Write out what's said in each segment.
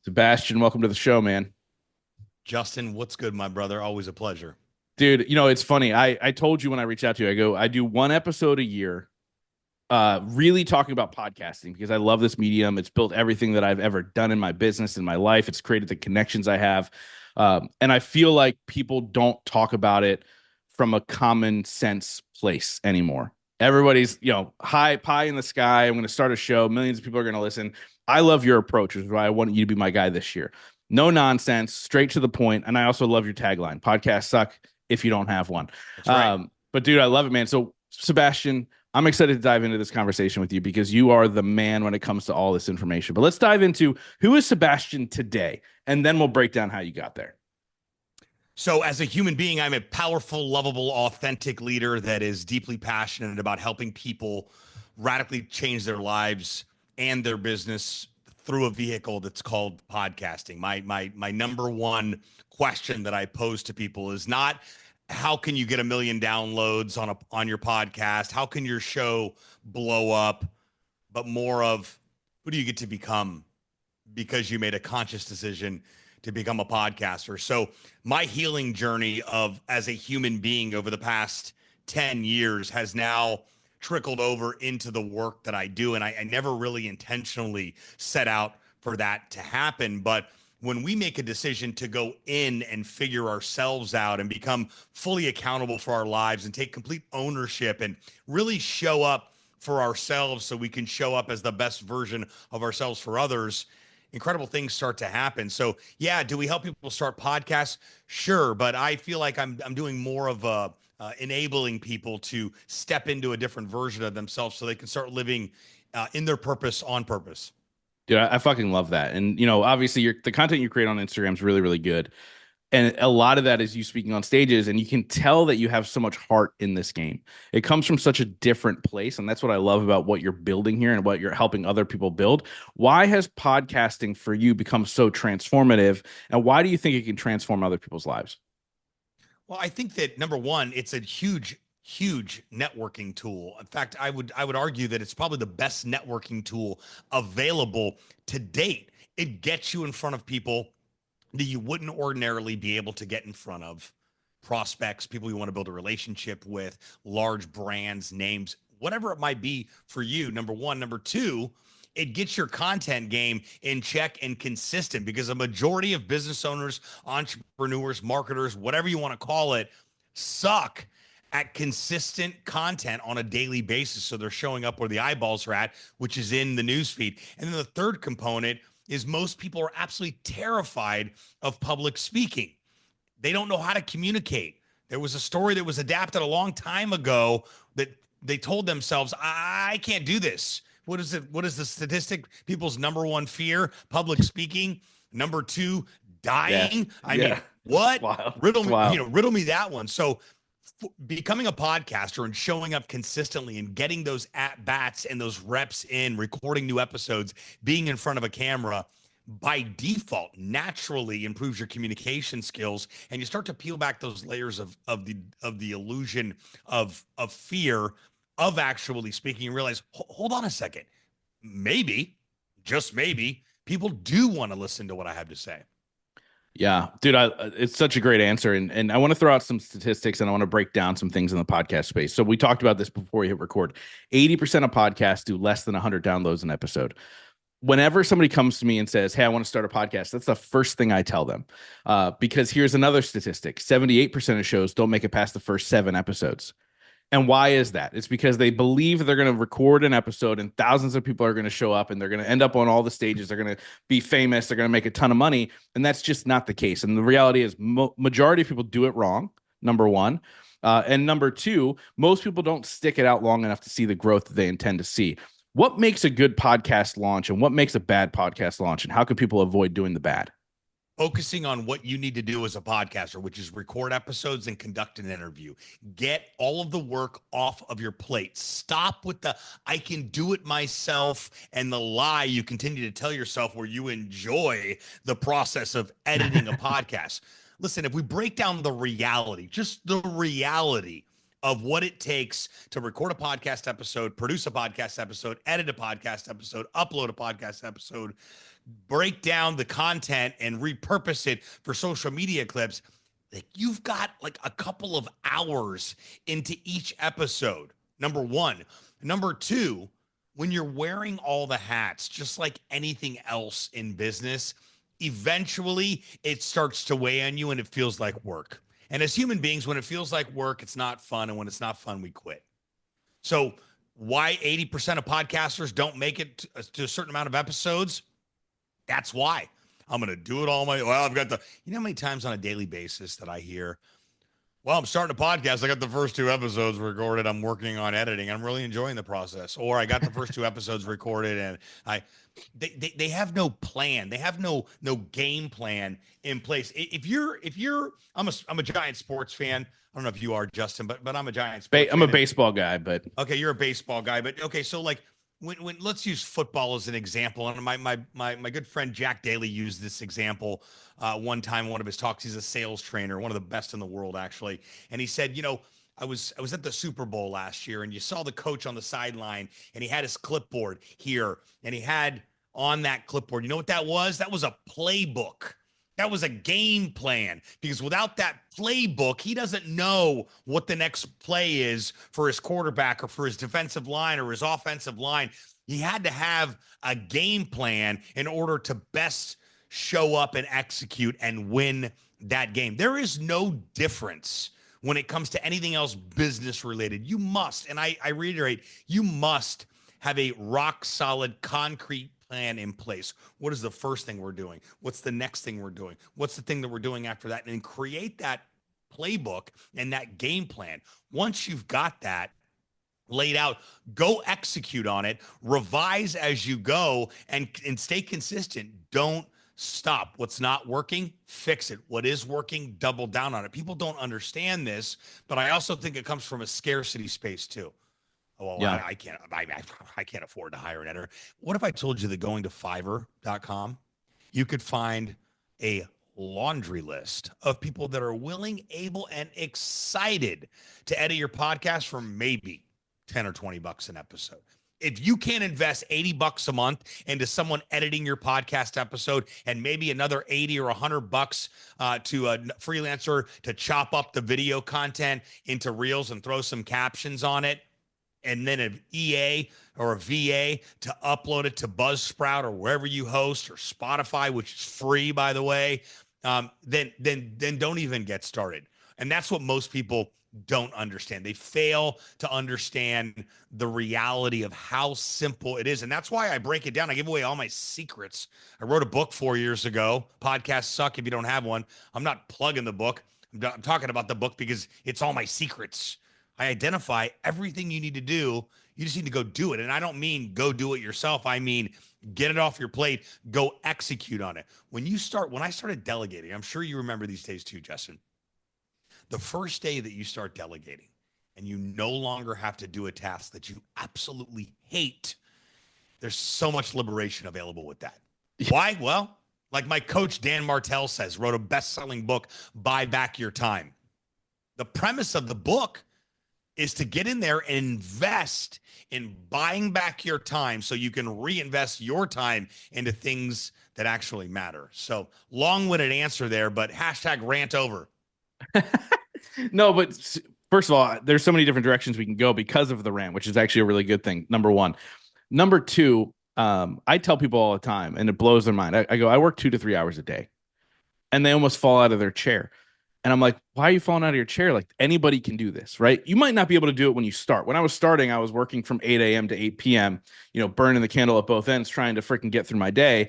Sebastian, welcome to the show, man. Justin, what's good, my brother? Always a pleasure. Dude, it's funny. I told you when I reached out to you, I do one episode a year, really talking about podcasting because I love this medium. It's built everything that I've ever done in my business, in my life. It's created the connections I have. And I feel like people don't talk about it from a common sense place anymore. Everybody's, high pie in the sky. I'm going to start a show. Millions of people are going to listen. I love your approach, which is why I want you to be my guy this year. No nonsense, straight to the point. And I also love your tagline: podcasts suck if you don't have one. That's right. But dude, I love it, man. So, Sebastian, I'm excited to dive into this conversation with you because you are the man when it comes to all this information. But let's dive into who is Sebastian today, and then we'll break down how you got there. So, as a human being, I'm a powerful, lovable, authentic leader that is deeply passionate about helping people radically change their lives and their business through a vehicle that's called podcasting. My number one question that I pose to people is not how can you get 1 million downloads on your podcast? How can your show blow up? But more of who do you get to become because you made a conscious decision to become a podcaster. So my healing journey of as a human being over the past 10 years has now trickled over into the work that I do. And I never really intentionally set out for that to happen. But when we make a decision to go in and figure ourselves out and become fully accountable for our lives and take complete ownership and really show up for ourselves so we can show up as the best version of ourselves for others, incredible things start to happen. So yeah, do we help people start podcasts? Sure, but I feel like I'm doing more of a enabling people to step into a different version of themselves so they can start living in their purpose on purpose. Dude, I fucking love that. And obviously, the content you create on Instagram is really, really good. And a lot of that is you speaking on stages, and you can tell that you have so much heart in this game. It comes from such a different place, and that's what I love about what you're building here and what you're helping other people build. Why has podcasting for you become so transformative, and why do you think it can transform other people's lives? Well, I think that number one, it's a huge networking tool. In fact, I would argue that it's probably the best networking tool available to date. It gets you in front of people that you wouldn't ordinarily be able to get in front of, prospects, people you want to build a relationship with, large brands, names, whatever it might be for you. Number one. Number two, it gets your content game in check and consistent because a majority of business owners, entrepreneurs, marketers, whatever you want to call it, suck at consistent content on a daily basis. So they're showing up where the eyeballs are at, which is in the newsfeed. And then the third component is most people are absolutely terrified of public speaking. They don't know how to communicate. There was a story that was adapted a long time ago that they told themselves, I can't do this. What is it? What is the statistic? People's number one fear, public speaking. Number two, Yeah, dying. I yeah, mean, what? it's wild. Riddle me that one. So becoming a podcaster and showing up consistently and getting those at bats and those reps in, recording new episodes, being in front of a camera by default naturally improves your communication skills, and you start to peel back those layers of the illusion of fear of actually speaking and realize, hold on a second, maybe, just maybe, people do want to listen to what I have to say. Yeah, dude, it's such a great answer, and I want to throw out some statistics, and I want to break down some things in the podcast space. So we talked about this before we hit record. 80% of podcasts do less than 100 downloads an episode. Whenever somebody comes to me and says, "Hey, I want to start a podcast," that's the first thing I tell them. Because here's another statistic: 78% of shows don't make it past the first 7 episodes. And why is that? It's because they believe they're going to record an episode and thousands of people are going to show up and they're going to end up on all the stages. They're going to be famous. They're going to make a ton of money. And that's just not the case. And the reality is, majority of people do it wrong, number one. And number two, most people don't stick it out long enough to see the growth that they intend to see. What makes a good podcast launch and what makes a bad podcast launch? And how can people avoid doing the bad? Focusing on what you need to do as a podcaster, which is record episodes and conduct an interview. Get all of the work off of your plate. Stop with the I can do it myself and the lie you continue to tell yourself where you enjoy the process of editing a podcast. Listen, if we break down the reality, just the reality of what it takes to record a podcast episode, produce a podcast episode, edit a podcast episode, upload a podcast episode, break down the content and repurpose it for social media clips, like you've got like a couple of hours into each episode. Number one. Number two, when you're wearing all the hats, just like anything else in business, eventually it starts to weigh on you and it feels like work. And as human beings, when it feels like work, it's not fun. And when it's not fun, we quit. So, why 80% of podcasters don't make it to a certain amount of episodes? That's why. I'm going to do it all my, well, I've got the, you know how many times on a daily basis that I hear, well, I'm starting a podcast. I got the first two episodes recorded. I'm working on editing. I'm really enjoying the process. Or I got the first two episodes recorded, and they have no plan. They have no game plan in place. If you're I'm a giant sports fan. I don't know if you are, Justin, but I'm a giant sports I'm a fan. baseball guy, but Okay, you're a baseball guy, but okay, so like when let's use football as an example, and my good friend Jack Daly used this example one time in one of his talks. He's a sales trainer, one of the best in the world actually, and he said, I was at the Super Bowl last year, and you saw the coach on the sideline, and he had his clipboard here, and he had on that clipboard, you know what that was? That was a playbook. That was a game plan, because without that playbook, he doesn't know what the next play is for his quarterback or for his defensive line or his offensive line. He had to have a game plan in order to best show up and execute and win that game. There is no difference when it comes to anything else business related. You must, and I reiterate, you must have a rock solid, concrete plan in place. What is the first thing we're doing? What's the next thing we're doing? What's the thing that we're doing after that? And create that playbook and that game plan. Once you've got that laid out, go execute on it, revise as you go, and stay consistent. Don't stop. What's not working, fix it. What is working, double down on it. People don't understand this, but I also think it comes from a scarcity space too. Well, yeah. I can't afford to hire an editor. What if I told you that going to Fiverr.com, you could find a laundry list of people that are willing, able, and excited to edit your podcast for maybe 10 or 20 bucks an episode? If you can't invest 80 bucks a month into someone editing your podcast episode and maybe another 80 or 100 bucks to a freelancer to chop up the video content into reels and throw some captions on it, and then an EA or a VA to upload it to Buzzsprout or wherever you host, or Spotify, which is free, by the way, then don't even get started. And that's what most people don't understand. They fail to understand the reality of how simple it is. And that's why I break it down. I give away all my secrets. I wrote a book 4 years ago. Podcasts suck if you don't have one. I'm not plugging the book. I'm talking about the book because it's all my secrets. I identify everything you need to do. You just need to go do it. And I don't mean go do it yourself. I mean, get it off your plate, go execute on it. When I started delegating, I'm sure you remember these days too, Justin. The first day that you start delegating and you no longer have to do a task that you absolutely hate, there's so much liberation available with that. Why? Well, like my coach, Dan Martell says, wrote a best-selling book, Buy Back Your Time. The premise of the book is to get in there and invest in buying back your time so you can reinvest your time into things that actually matter. So long-winded answer there, but hashtag rant over. No, but first of all, there's so many different directions we can go because of the rant, which is actually a really good thing. Number one. Number two, I tell people all the time, and it blows their mind. I go, I work 2 to 3 hours a day, and they almost fall out of their chair. And I'm like, why are you falling out of your chair? Like, anybody can do this, right? You might not be able to do it when you start. When I was starting, I was working from 8 a.m. to 8 p.m., burning the candle at both ends, trying to freaking get through my day.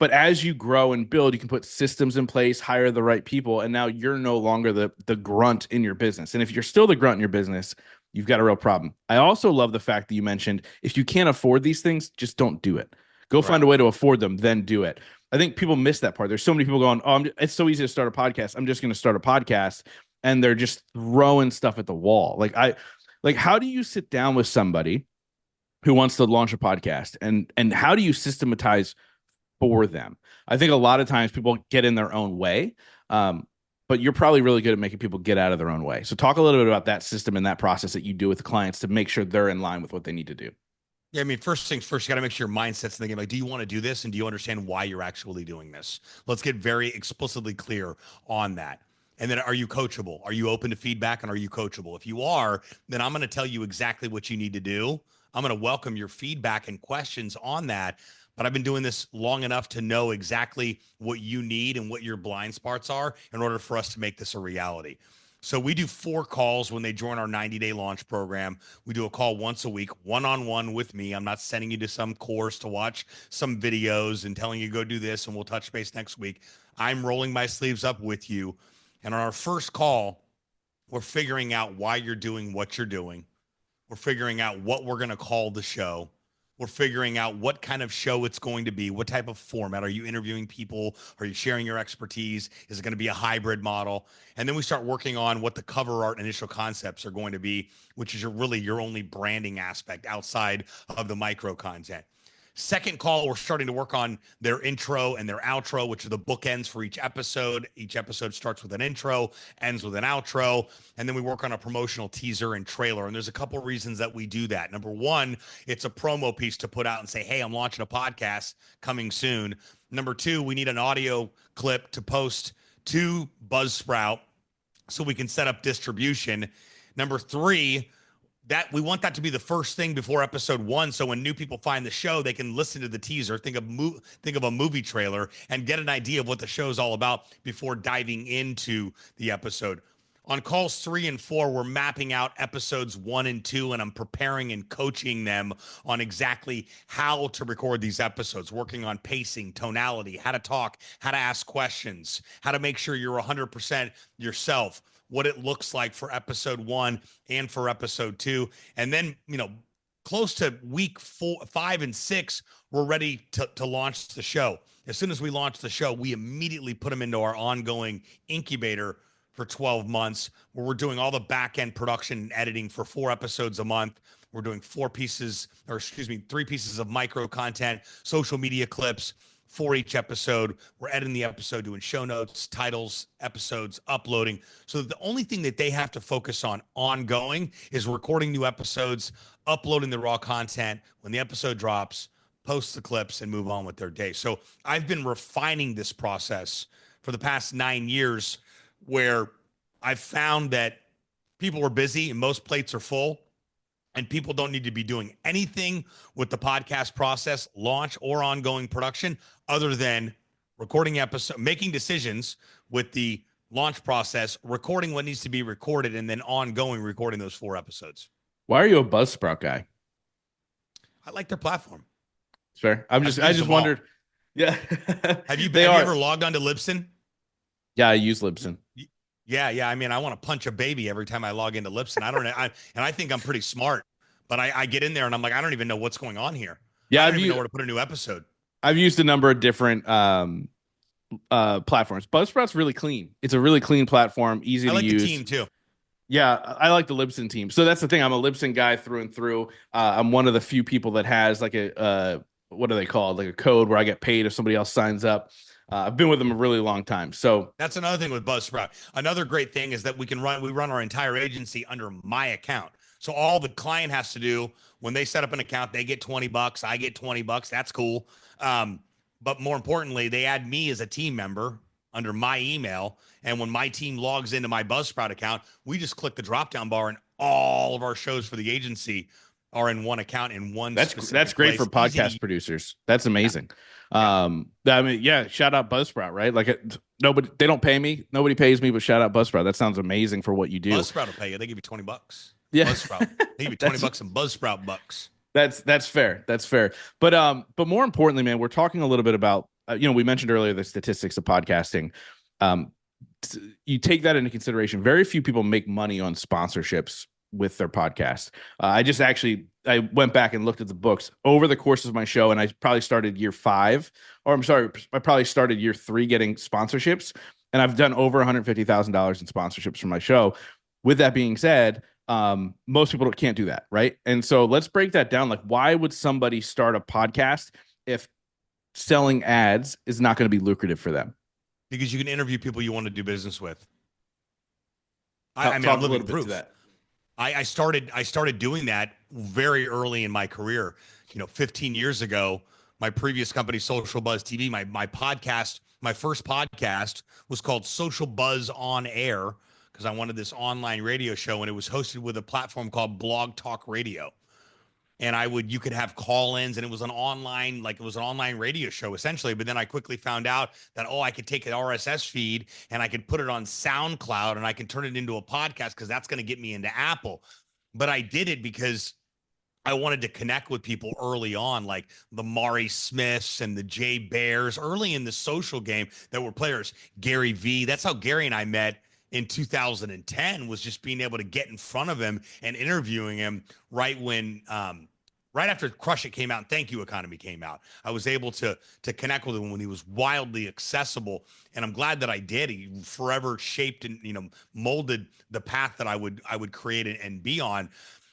But as you grow and build, you can put systems in place, hire the right people, and now you're no longer the grunt in your business. And if you're still the grunt in your business, you've got a real problem. I also love the fact that you mentioned, if you can't afford these things, just don't do it. Go find a way to afford them, then do it. I think people miss that part. There's so many people going, oh, it's so easy to start a podcast. I'm just going to start a podcast. And they're just throwing stuff at the wall. Like, how do you sit down with somebody who wants to launch a podcast, and how do you systematize for them? I think a lot of times people get in their own way, but you're probably really good at making people get out of their own way. So talk a little bit about that system and that process that you do with the clients to make sure they're in line with what they need to do. Yeah, I mean, first things first, you got to make sure your mindset's thinking like, do you want to do this, and do you understand why you're actually doing this? Let's get very explicitly clear on that. And then, are you coachable? Are you open to feedback, and are you coachable? If you are, then I'm going to tell you exactly what you need to do. I'm going to welcome your feedback and questions on that. But I've been doing this long enough to know exactly what you need and what your blind spots are in order for us to make this a reality. So we do 4 calls when they join our 90-day launch program. We do a call once a week, one-on-one with me. I'm not sending you to some course to watch some videos and telling you go do this and we'll touch base next week. I'm rolling my sleeves up with you. And on our first call, we're figuring out why you're doing what you're doing. We're figuring out what we're going to call the show. We're figuring out what kind of show it's going to be. What type of format? Are you interviewing people? Are you sharing your expertise? Is it going to be a hybrid model? And then we start working on what the cover art initial concepts are going to be, which is really your only branding aspect outside of the micro content. Second call, we're starting to work on their intro and their outro, which are the bookends for each episode. Each episode starts with an intro, ends with an outro, and then we work on a promotional teaser and trailer. And there's a couple reasons that we do that. Number one, it's a promo piece to put out and say, hey, I'm launching a podcast coming soon. Number two, we need an audio clip to post to Buzzsprout so we can set up distribution. Number three, that we want that to be the first thing before episode 1, so when new people find the show they can listen to the teaser, think of a movie trailer and get an idea of what the show is all about before diving into the episode. On calls 3 and 4, we're mapping out episodes 1 and 2, and I'm preparing and coaching them on exactly how to record these episodes, working on pacing, tonality, how to talk, how to ask questions, how to make sure you're 100% yourself, what it looks like for episode 1 and for episode 2. And then, close to week 5 and 6, we're ready to launch the show. As soon as we launch the show, we immediately put them into our ongoing incubator for 12 months, where we're doing all the back end production and editing for 4 episodes a month. We're doing 3 pieces of micro content, social media clips for each episode. We're editing the episode, doing show notes, titles, episodes, uploading. So the only thing that they have to focus on ongoing is recording new episodes, uploading the raw content. When the episode drops, post the clips and move on with their day. So I've been refining this process for the past 9 years, where I've found that people are busy and most plates are full, and people don't need to be doing anything with the podcast process, launch or ongoing production, other than recording episode, making decisions with the launch process, recording what needs to be recorded, and then ongoing recording those 4 episodes. Why are you a Buzzsprout guy? I like their platform. It's fair. I just wondered. Yeah. Have you ever logged on to Libsyn? Yeah, I use Libsyn. Yeah. I mean, I want to punch a baby every time I log into Libsyn. I think I'm pretty smart, but I get in there and I'm like, I don't even know what's going on here. Yeah, I don't even know where to put a new episode. I've used a number of different platforms. Buzzsprout's really clean. It's a really clean platform, easy to use. I like the team too. Yeah, I like the Libsyn team. So that's the thing. I'm a Libsyn guy through and through. I'm one of the few people that has like a what are they called? Like a code where I get paid if somebody else signs up. I've been with them a really long time. So that's another thing with Buzzsprout. Another great thing is that we run our entire agency under my account. So all the client has to do when they set up an account, they get $20. I get $20. That's cool. But more importantly, they add me as a team member under my email. And when my team logs into my Buzzsprout account, we just click the drop-down bar and all of our shows for the agency are in one account in one. That's great for podcast producers. That's amazing. Yeah. I mean, yeah, shout out Buzzsprout, right? Like they don't pay me. Nobody pays me, but shout out Buzzsprout. That sounds amazing for what you do. Buzzsprout will pay you. They give you $20. Yeah. Buzzsprout. They give you $20 and Buzzsprout bucks. That's fair. That's fair. But more importantly, man, we're talking a little bit about, we mentioned earlier the statistics of podcasting. You take that into consideration. Very few people make money on sponsorships with their podcast. I went back and looked at the books over the course of my show, and I probably started year 5, or I'm sorry, I probably started year 3 getting sponsorships, and I've done over $150,000 in sponsorships for my show. With that being said, most people can't do that, right? And so let's break that down. Like, why would somebody start a podcast if selling ads is not going to be lucrative for them? Because you can interview people you want to do business with. I'm living proof. I started doing that very early in my career. 15 years ago, my previous company, Social Buzz TV, my podcast, my first podcast was called Social Buzz on Air because I wanted this online radio show, and it was hosted with a platform called Blog Talk Radio. And you could have call-ins, and it was an online radio show essentially. But then I quickly found out that, I could take an RSS feed and I could put it on SoundCloud and I can turn it into a podcast because that's going to get me into Apple. But I did it because I wanted to connect with people early on, like the Mari Smiths and the Jay Bears early in the social game that were players. Gary V. That's how Gary and I met in 2010, was just being able to get in front of him and interviewing him right after Crush It came out and Thank You Economy came out. I was able to connect with him when he was wildly accessible, and I'm glad that I did. He forever shaped and molded the path that I would create and be on.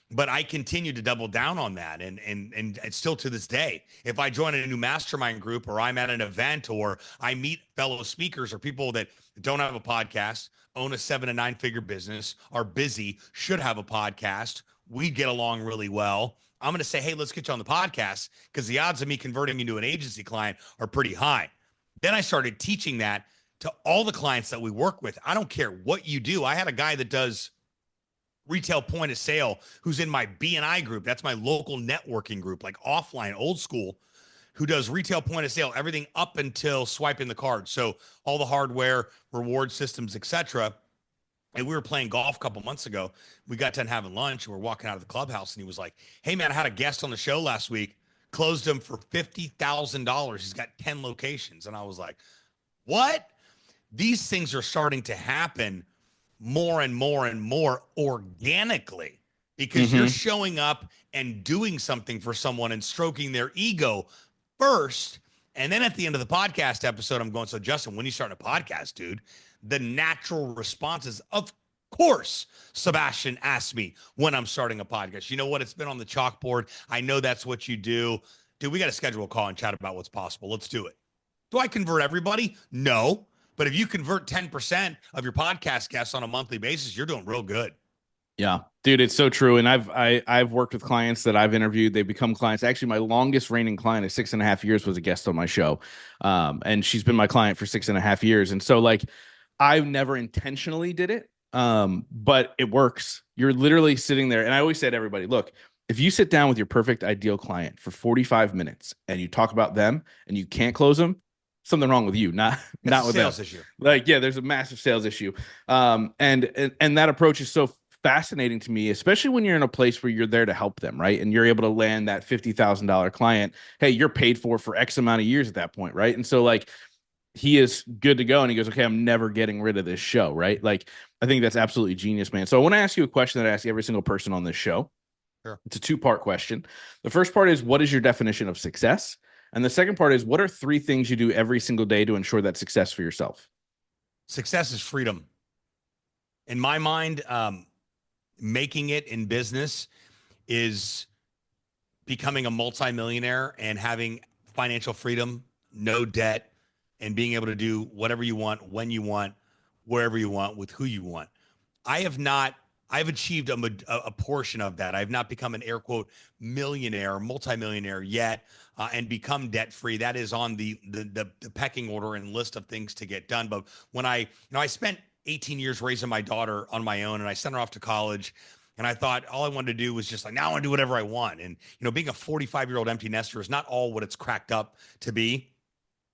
But I continue to double down on that. And still to this day, if I join a new mastermind group, or I'm at an event, or I meet fellow speakers or people that don't have a podcast, own a 7 to 9 figure business, are busy, should have a podcast, we get along really well, I'm going to say, hey, let's get you on the podcast, because the odds of me converting into an agency client are pretty high. Then I started teaching that to all the clients that we work with. I don't care what you do. I had a guy that does retail point of sale who's in my BNI group. That's my local networking group, like offline, old school, who does retail point of sale, everything up until swiping the card. So all the hardware, reward systems, etc. And we were playing golf a couple months ago. We got done having lunch, and we're walking out of the clubhouse, and he was like, hey man, I had a guest on the show last week, closed him for $50,000. He's got 10 locations. And I was like, what? These things are starting to happen more and more and more organically, because you're showing up and doing something for someone and stroking their ego first. And then at the end of the podcast episode, I'm going, so Justin, when you start a podcast, dude, the natural response is, of course, Sebastian asked me when I'm starting a podcast. You know what? It's been on the chalkboard. I know that's what you do. Dude, we got to schedule a call and chat about what's possible. Let's do it. Do I convert everybody? No. But if you convert 10% of your podcast guests on a monthly basis, you're doing real good. Yeah, dude, it's so true. And I've worked with clients that I've interviewed. They become clients. Actually, my longest reigning client of 6.5 years was a guest on my show. And she's been my client for 6.5 years. And so like, I've never intentionally did it. But it works. You're literally sitting there. And I always say to everybody, look, if you sit down with your perfect ideal client for 45 minutes and you talk about them and you can't close them, something wrong with you, not with them. Sales issue. Like, yeah, there's a massive sales issue. And that approach is so fascinating to me, especially when you're in a place where you're there to help them, right? And you're able to land that $50,000 client. Hey, you're paid for X amount of years at that point, right? And so like, he is good to go, and he goes, okay, I'm never getting rid of this show, right? Like, I think that's absolutely genius, man. So I want to ask you a question that I ask every single person on this show. Sure. It's a 2-part question. The first part is, what is your definition of success? And the second part is, what are 3 things you do every single day to ensure that success for yourself? Success is freedom. In my mind, making it in business is becoming a multimillionaire and having financial freedom, no debt, and being able to do whatever you want, when you want, wherever you want, with who you want. I've achieved a portion of that. I've not become an air quote millionaire, multimillionaire yet, and become debt free. That is on the pecking order and list of things to get done. But when I spent 18 years raising my daughter on my own, and I sent her off to college, and I thought all I wanted to do was just like, now I want to do whatever I want. And being a 45-year-old empty nester is not all what it's cracked up to be.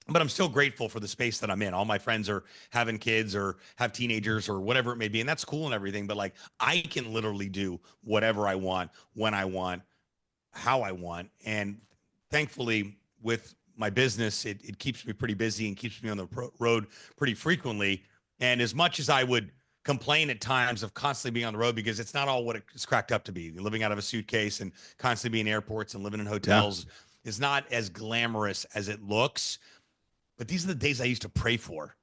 But I'm still grateful for the space that I'm in. All my friends are having kids or have teenagers or whatever it may be. And that's cool and everything. But like, I can literally do whatever I want, when I want, how I want. And thankfully, with my business, it keeps me pretty busy and keeps me on the road pretty frequently. And as much as I would complain at times of constantly being on the road, because it's not all what it's cracked up to be. Living out of a suitcase and constantly being in airports and living in hotels is not as glamorous as it looks. But these are the days I used to pray for.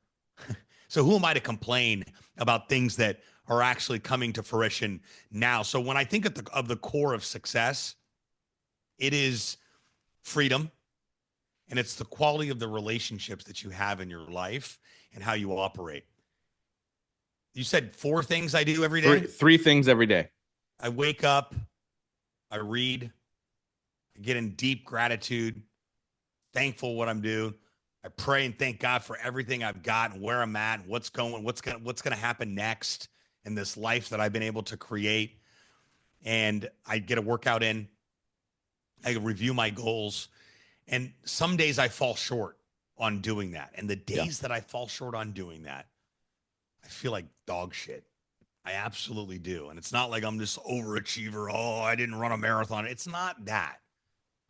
So who am I to complain about things that are actually coming to fruition now? So when I think of the core of success, it is freedom, and it's the quality of the relationships that you have in your life and how you operate. You said 4 things I do every day? Three things every day. I wake up, I read, I get in deep gratitude, thankful what I'm doing. I pray and thank God for everything I've got and where I'm at, and what's gonna happen next in this life that I've been able to create. And I get a workout in. I review my goals, and some days I fall short on doing that. And the Yeah. days that I fall short on doing that, I feel like dog shit. I absolutely do. And it's not like I'm this overachiever. Oh, I didn't run a marathon. It's not that.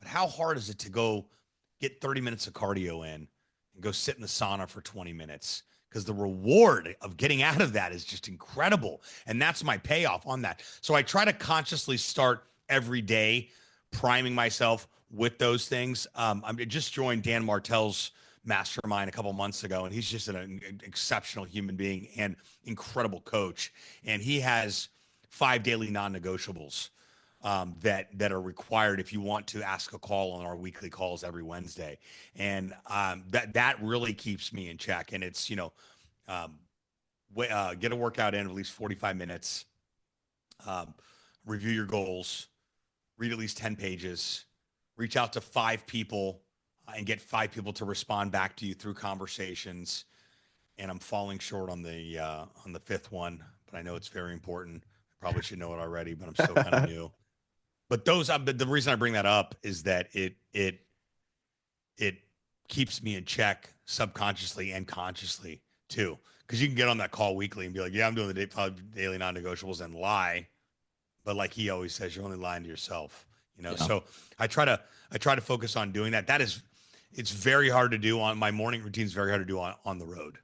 But how hard is it to go get 30 minutes of cardio in and go sit in the sauna for 20 minutes? Because the reward of getting out of that is just incredible. And that's my payoff on that. So I try to consciously start every day priming myself with those things. I just joined Dan Martell's mastermind a couple months ago, and he's just an exceptional human being and incredible coach. And he has 5 daily non-negotiables that are required if you want to ask a call on our weekly calls every Wednesday, and that really keeps me in check. And it's um, get a workout in at least 45 minutes, um, review your goals, read at least 10 pages, reach out to 5 people and get 5 people to respond back to you through conversations. And I'm falling short on the fifth one, but I know it's very important. I probably should know it already, but I'm still kind of new. But the reason I bring that up is that it keeps me in check subconsciously and consciously too. Because you can get on that call weekly and be like, yeah, I'm doing the daily non-negotiables, and lie. But like he always says, you're only lying to yourself. Yeah. So I try to focus on doing that. It's very hard to do on my morning routine. Is very hard to do on the road.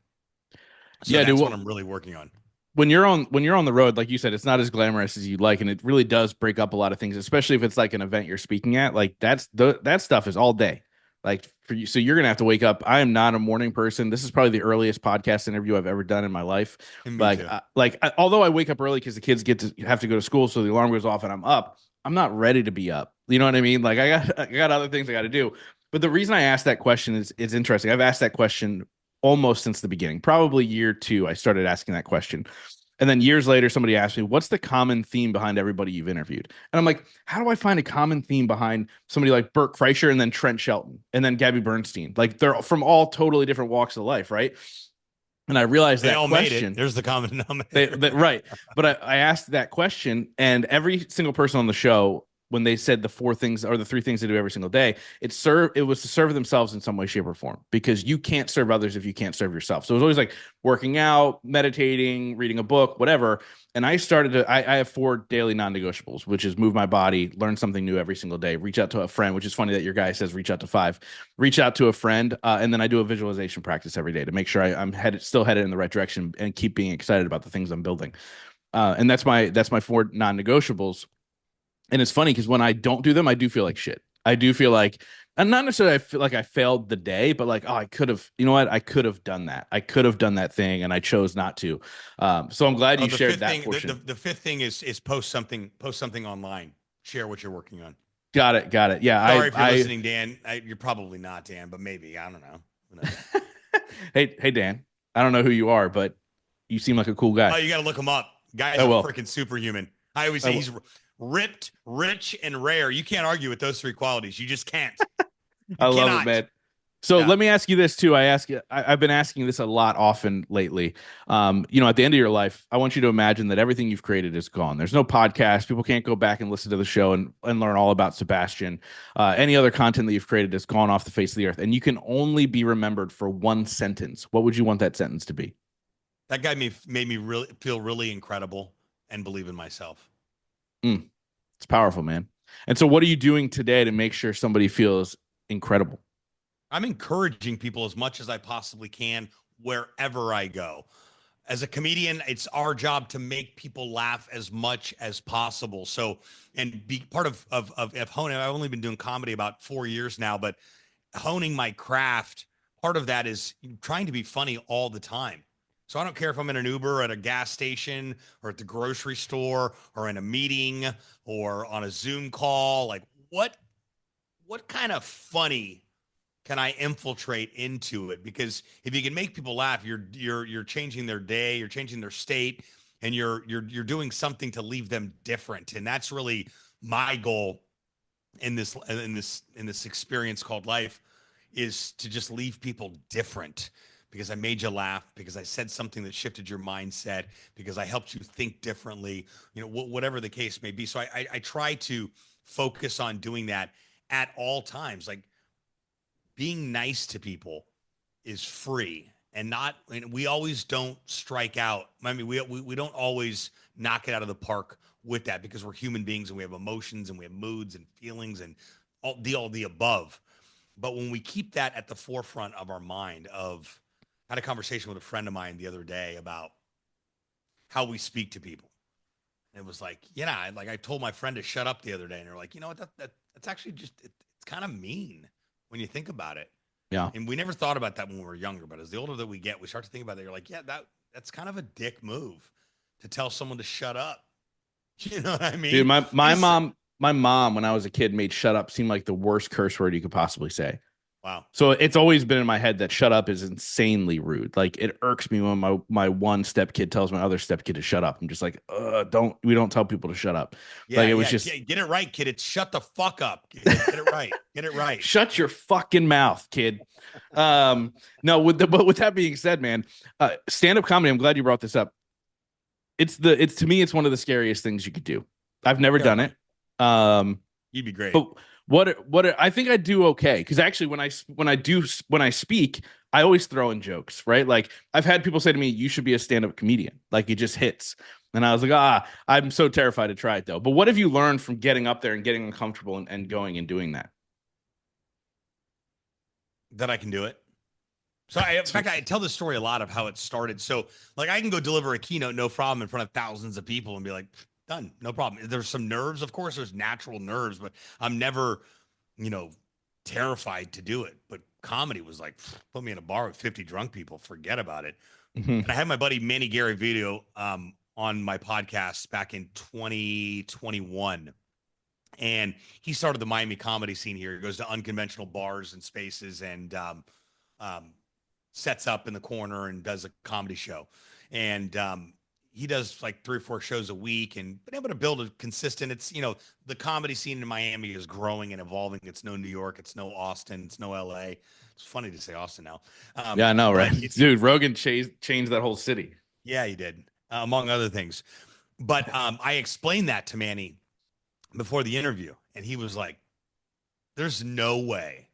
So Yeah, dude. that's what I'm really working on. When you're on the road, like you said, it's not as glamorous as you'd like, and it really does break up a lot of things, especially if it's like an event you're speaking at. Like that stuff is all day. Like for you, so you're gonna have to wake up. I am not a morning person. This is probably the earliest podcast interview I've ever done in my life. And me too. Although I wake up early because the kids have to go to school, so the alarm goes off and I'm up. I'm not ready to be up. You know what I mean? Like I got other things I got to do. But the reason I asked that question is interesting. I've asked that question almost since the beginning. Probably year two, I started asking that question. And then years later, somebody asked me, what's the common theme behind everybody you've interviewed? And I'm like, how do I find a common theme behind somebody like Burt Kreischer and then Trent Shelton and then Gabby Bernstein? Like they're from all totally different walks of life, right? And I realized They that all made it. question. There's the common denominator. Right. But I asked that question, and every single person on the show, when they said the 4 things or the 3 things they do every single day, it was to serve themselves in some way, shape, or form, because you can't serve others if you can't serve yourself. So it was always like working out, meditating, reading a book, whatever. And I have 4 daily non-negotiables, which is move my body, learn something new every single day, reach out to a friend, which is funny that your guy says reach out to 5, reach out to a friend. And then I do a visualization practice every day to make sure I'm still headed in the right direction and keep being excited about the things I'm building. And that's my 4 non-negotiables. And it's funny because when I don't do them, I do feel like shit. I do feel like, and not necessarily I feel like I failed the day, but like, oh, I could have, you know what? I could have done that. I could have done that thing, and I chose not to. So I'm glad you shared that portion. The fifth thing is post something online. Share what you're working on. Got it. Yeah, Sorry if you're listening, Dan. You're probably not, Dan, but maybe. I don't know. Hey, Dan. I don't know who you are, but you seem like a cool Oh, guy. you got to look him up. Guy's I a will. freaking superhuman. I always say he's ripped, rich, and rare. You can't argue with those 3 qualities. You just can't. I You love it, cannot. man. So Yeah. let me ask you this too. I've been asking this a lot often lately. At the end of your life, I want you to imagine that everything you've created is gone. There's no podcast. People can't go back and listen to the show and learn all about Sebastian. Any other content that you've created has gone off the face of the earth, and you can only be remembered for one sentence. What would you want that sentence to be? That guy made me really feel really incredible and believe in myself. It's powerful, man. And so what are you doing today to make sure somebody feels incredible? I'm encouraging people as much as I possibly can wherever I go. As a comedian, it's our job to make people laugh as much as possible. So, and be part of honing. I've only been doing comedy about 4 years now, but honing my craft, part of that is trying to be funny all the time. So I don't care if I'm in an Uber, at a gas station, or at the grocery store, or in a meeting, or on a Zoom call. Like what kind of funny can I infiltrate into it? Because if you can make people laugh, you're changing their day, you're changing their state, and you're doing something to leave them different. And that's really my goal in this experience called life is to just leave people different because I made you laugh, because I said something that shifted your mindset, because I helped you think differently, whatever the case may be. So I try to focus on doing that at all times. Like, being nice to people is free, and not, and we always don't strike out. I mean, we don't always knock it out of the park with that, because we're human beings and we have emotions and we have moods and feelings and all the above. But when we keep that at the forefront of our mind, I had a conversation with a friend of mine the other day about how we speak to people. And it was like, like I told my friend to shut up the other day, and they're like, you know what, that's actually just it's kind of mean when you think about it. Yeah. And we never thought about that when we were younger, but as the older that we get, we start to think about that. You're like, yeah, that's kind of a dick move to tell someone to shut up. You know what I Dude, mean? my This mom when I was a kid made shut up seem like the worst curse word you could possibly say. Wow. So it's always been in my head that shut up is insanely rude. Like, it irks me when my one step kid tells my other step kid to shut up. I'm just like, we don't tell people to shut up. Like, Yeah, it was yeah. just Get it right, kid. It's shut the fuck up. Get it right. Get it right. shut your fucking mouth, kid. No, but with that being said, man, stand-up comedy, I'm glad you brought this up. It's to me, it's one of the scariest things you could do. I've never done it. Terrifying. You'd be great. But I think I do okay, because actually when I speak, I always throw in jokes, right? Like, I've had people say to me, "You should be a stand-up comedian." Like, it just hits, and I was like, I'm so terrified to try it though. But what have you learned from getting up there and getting uncomfortable and going and doing that? That I can do it. So in fact, I tell this story a lot of how it started. So, like, I can go deliver a keynote, no problem, in front of thousands of people and be like, done, no problem. There's some nerves, of course, there's natural nerves, but I'm never, you know, terrified to do it. But comedy was like, put me in a bar with 50 drunk people, forget about it. Mhm. And I had my buddy Manny Gary Video on my podcast back in 2021. And he started the Miami comedy scene here. He goes to unconventional bars and spaces, and um, sets up in the corner and does a comedy show. And he does like 3 or 4 shows a week, and been able to build a consistent. It's, the comedy scene in Miami is growing and evolving. It's no New York, it's no Austin, it's no LA. It's funny to say Austin now. Yeah, I know, right? But Dude, Rogan changed that whole city. yeah, he did, among other things. But I explained that to Manny before the interview, and he was like, there's no way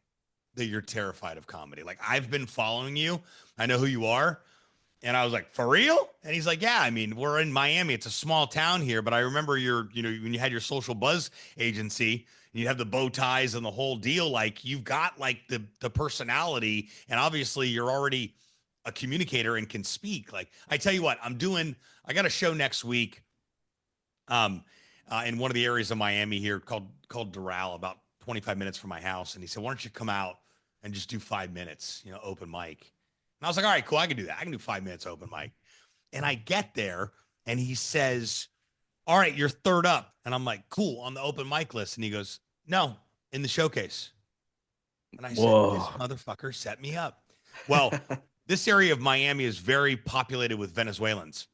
that you're terrified of comedy. Like, I've been following you. I know who you are. And I was like, for real? And he's like, yeah, I mean, we're in Miami. It's a small town here, but I remember when you had your social buzz agency, and you have the bow ties and the whole deal. Like, you've got like the personality, and obviously you're already a communicator and can speak. Like, I tell you what, I got a show next week in one of the areas of Miami here called Doral, about 25 minutes from my house. And he said, why don't you come out and just do 5 minutes, open mic? And I was like, all right, cool. I can do that. I can do 5 minutes open mic. And I get there, and he says, all right, you're third up. And I'm like, cool, on the open mic list. And he goes, no, in the showcase. And I said, this Whoa. motherfucker set me up. Well, this area of Miami is very populated with Venezuelans.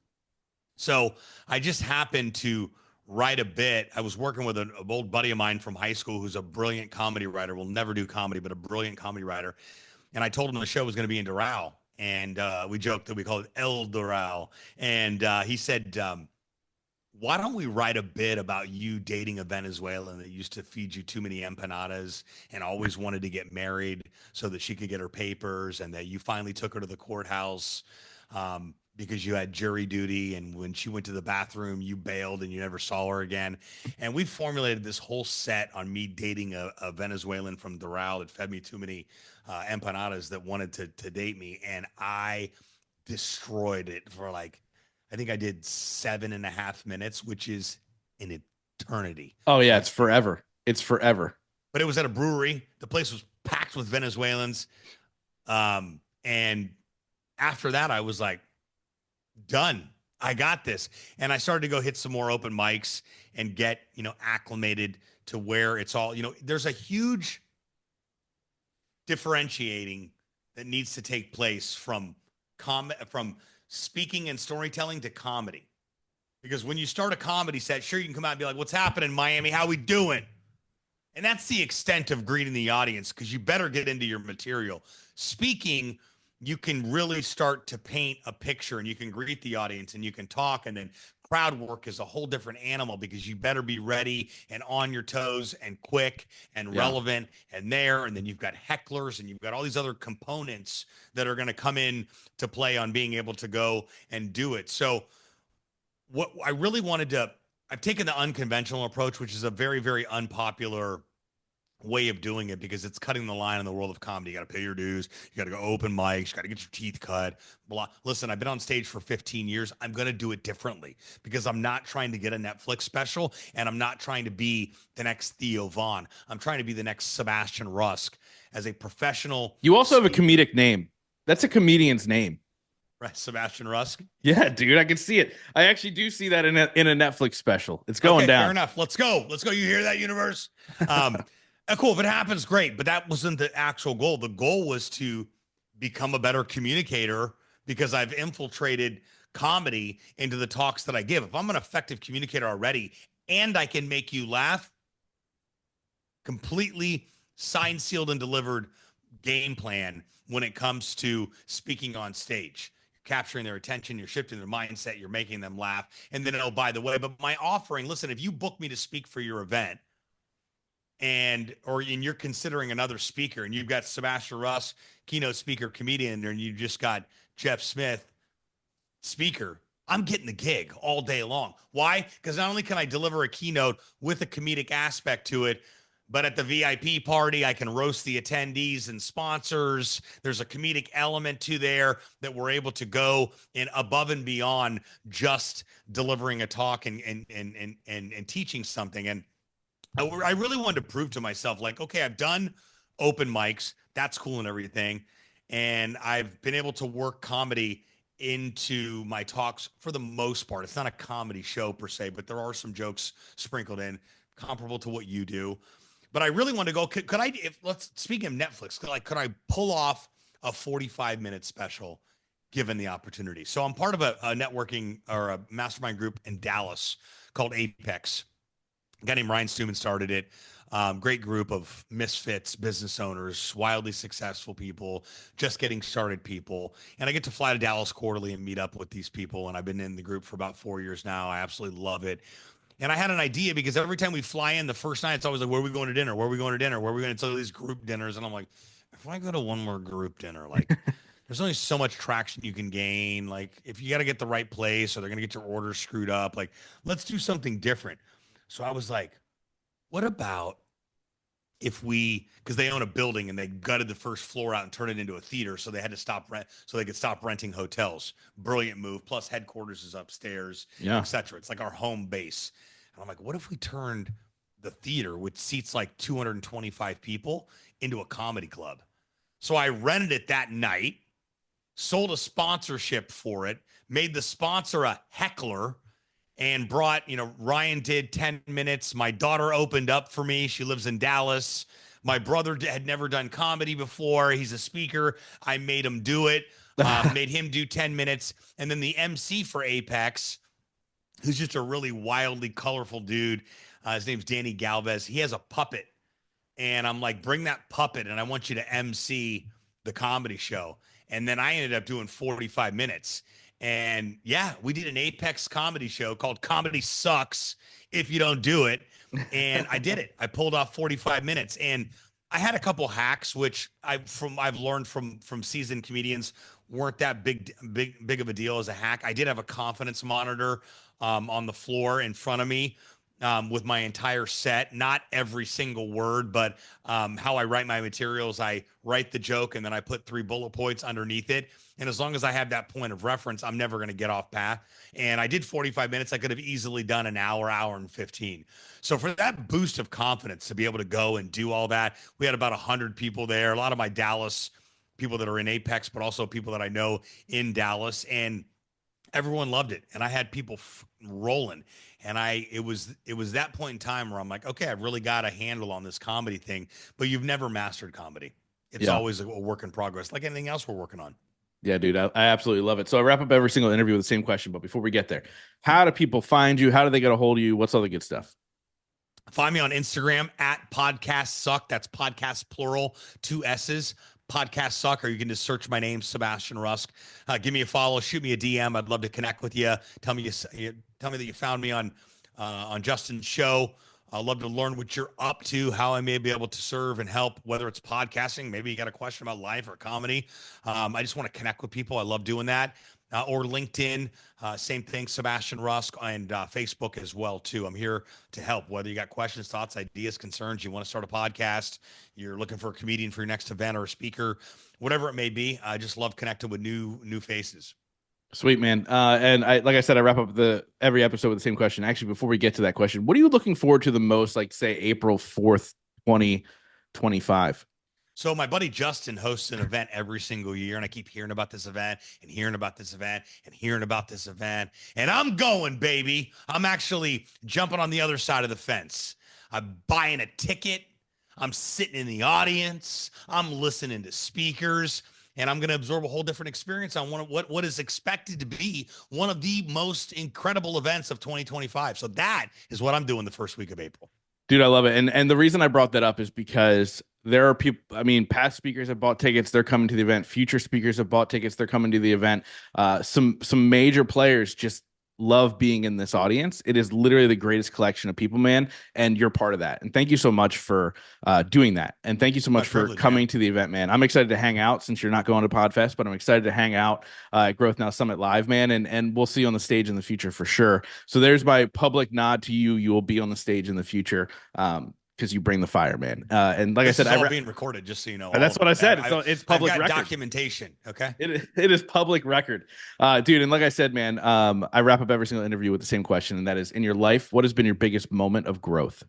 So I just happened to write a bit. I was working with an old buddy of mine from high school who's a brilliant comedy writer. Will never do comedy, but a brilliant comedy writer. And I told him the show was going to be in Doral. And we joked that we called it El Doral. And he said, why don't we write a bit about you dating a Venezuelan that used to feed you too many empanadas and always wanted to get married so that she could get her papers, and that you finally took her to the courthouse because you had jury duty, and when she went to the bathroom, you bailed and you never saw her again. And we formulated this whole set on me dating a Venezuelan from Doral that fed me too many empanadas that wanted to date me. And I destroyed it for like, I think I did 7.5 minutes, which is an eternity. Oh yeah, Like, it's forever. It's forever. but it was at a brewery. The place was packed with Venezuelans. And after that, I was like, done. I got this. And I started to go hit some more open mics and get, acclimated to where it's all, there's a huge differentiating that needs to take place from from speaking and storytelling to comedy. Because when you start a comedy set, sure, you can come out and be like, what's happening, Miami? How we doing? And that's the extent of greeting the audience, because you better get into your material. Speaking, you can really start to paint a picture and you can greet the audience and you can talk. And then crowd work is a whole different animal, because you better be ready and on your toes and quick and Yeah. relevant and there. And then you've got hecklers and you've got all these other components that are going to come in to play on being able to go and do it. So, what I really wanted to, I've taken the unconventional approach, which is a very, very unpopular way of doing it, because it's cutting the line in the world of comedy. You got to pay your dues. You got to go open mics. You got to get your teeth cut. Blah. Listen, I've been on stage for 15 years. I'm going to do it differently, because I'm not trying to get a Netflix special, and I'm not trying to be the next Theo Vaughn. I'm trying to be the next Sebastian Rusk as a professional You also have a speaker. comedic name. That's a comedian's name. Right, Sebastian Rusk. Yeah, dude, I can see it. I actually do see that in a Netflix special. It's going Okay, fair down. enough. Let's go. Let's go. You hear that, universe? Cool. If it happens, great. But that wasn't the actual goal. The goal was to become a better communicator, because I've infiltrated comedy into the talks that I give. If I'm an effective communicator already and I can make you laugh, completely signed, sealed, and delivered game plan when it comes to speaking on stage. You're capturing their attention, you're shifting their mindset, you're making them laugh. And then, oh, by the way, but my offering, listen, if you book me to speak for your event, and you're considering another speaker, and you've got Sebastian Rusk, keynote speaker, comedian, and you just got Jeff Smith, speaker, I'm getting the gig all day long. Why? Because not only can I deliver a keynote with a comedic aspect to it, but at the VIP party, I can roast the attendees and sponsors. There's a comedic element to there that we're able to go in above and beyond just delivering a talk and teaching something. And I really wanted to prove to myself, like, okay, I've done open mics. That's cool and everything. And I've been able to work comedy into my talks for the most part. It's not a comedy show per se, but there are some jokes sprinkled in comparable to what you do. But I really want to go, could I, if let's, speaking of Netflix, could I pull off a 45-minute special given the opportunity? So I'm part of a networking or a mastermind group in Dallas called Apex. A guy named Ryan Stewman started it. Great group of misfits, business owners, wildly successful people, just getting started people. And I get to fly to Dallas quarterly and meet up with these people. And I've been in the group for about 4 years now. I absolutely love it. And I had an idea, because every time we fly in the first night, it's always like, where are we going to dinner? Where are we going to dinner? Where are we going to all these group dinners? And I'm like, if I go to one more group dinner, like, there's only so much traction you can gain. Like, if you got to get the right place, or they're going to get your orders screwed up, like, let's do something different. So I was like, what about if we, because they own a building and they gutted the first floor out and turned it into a theater, so they had to stop rent, so they could stop renting hotels. Brilliant move. Plus headquarters is upstairs, Yeah. etc. It's like our home base. And I'm like, what if we turned the theater, which seats like 225 people, into a comedy club? So I rented it that night, sold a sponsorship for it, made the sponsor a heckler, and brought, Ryan did 10 minutes. My daughter opened up for me. She lives in Dallas. My brother had never done comedy before. He's a speaker. I made him do it, made him do 10 minutes. And then the MC for Apex, who's just a really wildly colorful dude. His name's Danny Galvez. He has a puppet. And I'm like, bring that puppet, and I want you to MC the comedy show. And then I ended up doing 45 minutes. And yeah, we did an Apex comedy show called Comedy Sucks If You Don't Do It. And I did it. I pulled off 45 minutes. And I had a couple hacks, which I've learned from seasoned comedians weren't that big of a deal as a hack. I did have a confidence monitor on the floor in front of me with my entire set, not every single word, but how I write my materials. I write the joke and then I put 3 bullet points underneath it. And as long as I have that point of reference, I'm never going to get off path. And I did 45 minutes. I could have easily done an hour and 15. So for that boost of confidence to be able to go and do all that, we had about 100 people there. A lot of my Dallas people that are in Apex, but also people that I know in Dallas. And everyone loved it. And I had people rolling. And it was that point in time where I'm like, okay, I've really got a handle on this comedy thing, but you've never mastered comedy. It's Yeah. always a work in progress, like anything else we're working on. Yeah, dude, I absolutely love it. So I wrap up every single interview with the same question. But before we get there, how do people find you? How do they get a hold of you? What's all the good stuff? Find me on Instagram at Podcast Suck. That's podcast plural, two S's. Podcast Suck, or you can just search my name, Sebastian Rusk. Give me a follow, shoot me a DM. I'd love to connect with you. Tell me that you found me on Justin's show. I'd love to learn what you're up to, how I may be able to serve and help, whether it's podcasting, maybe you got a question about life or comedy. I just want to connect with people. I love doing that. Or LinkedIn, same thing, Sebastian Rusk, and Facebook as well too. I'm here to help. Whether you got questions, thoughts, ideas, concerns, you want to start a podcast, you're looking for a comedian for your next event or a speaker, whatever it may be. I just love connecting with new faces. Sweet, man. And like I said, I wrap up every episode with the same question. Actually, before we get to that question, what are you looking forward to the most? Like, say, April 4th, 2025. So my buddy Justin hosts an event every single year, and I keep hearing about this event and hearing about this event and hearing about this event. And I'm going, baby. I'm actually jumping on the other side of the fence. I'm buying a ticket. I'm sitting in the audience. I'm listening to speakers, and I'm going to absorb a whole different experience on what is expected to be one of the most incredible events of 2025. So that is what I'm doing the first week of April. Dude, I love it. And the reason I brought that up is because there are people, I mean, past speakers have bought tickets, they're coming to the event. Future speakers have bought tickets, they're coming to the event. Some major players just love being in this audience. It is literally the greatest collection of people, man, and you're part of that. And thank you so much for doing that. And thank you so much for coming to the event, man. I'm excited to hang out since you're not going to Podfest, but I'm excited to hang out at Growth Now Summit Live, man, and we'll see you on the stage in the future for sure. So there's my public nod to you. You will be on the stage in the future. Because you bring the fire, man. And like this I said, is all being recorded, just so you know. That's what I said. It's public I've got record. documentation. Okay. It is public record. Dude. And like I said, man, I wrap up every single interview with the same question. And that is, in your life, what has been your biggest moment of growth?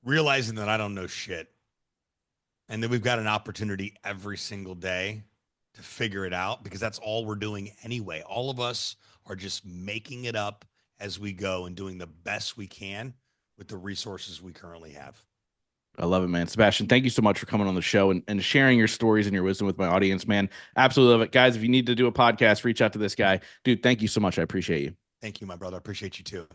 Realizing that I don't know shit. And that we've got an opportunity every single day to figure it out, because that's all we're doing anyway. All of us are just making it up as we go and doing the best we can with the resources we currently have. I love it, man. Sebastian, thank you so much for coming on the show and sharing your stories and your wisdom with my audience, man. Absolutely love it. Guys, if you need to do a podcast, reach out to this guy. Dude, thank you so much. I appreciate you. Thank you, my brother. I appreciate you too.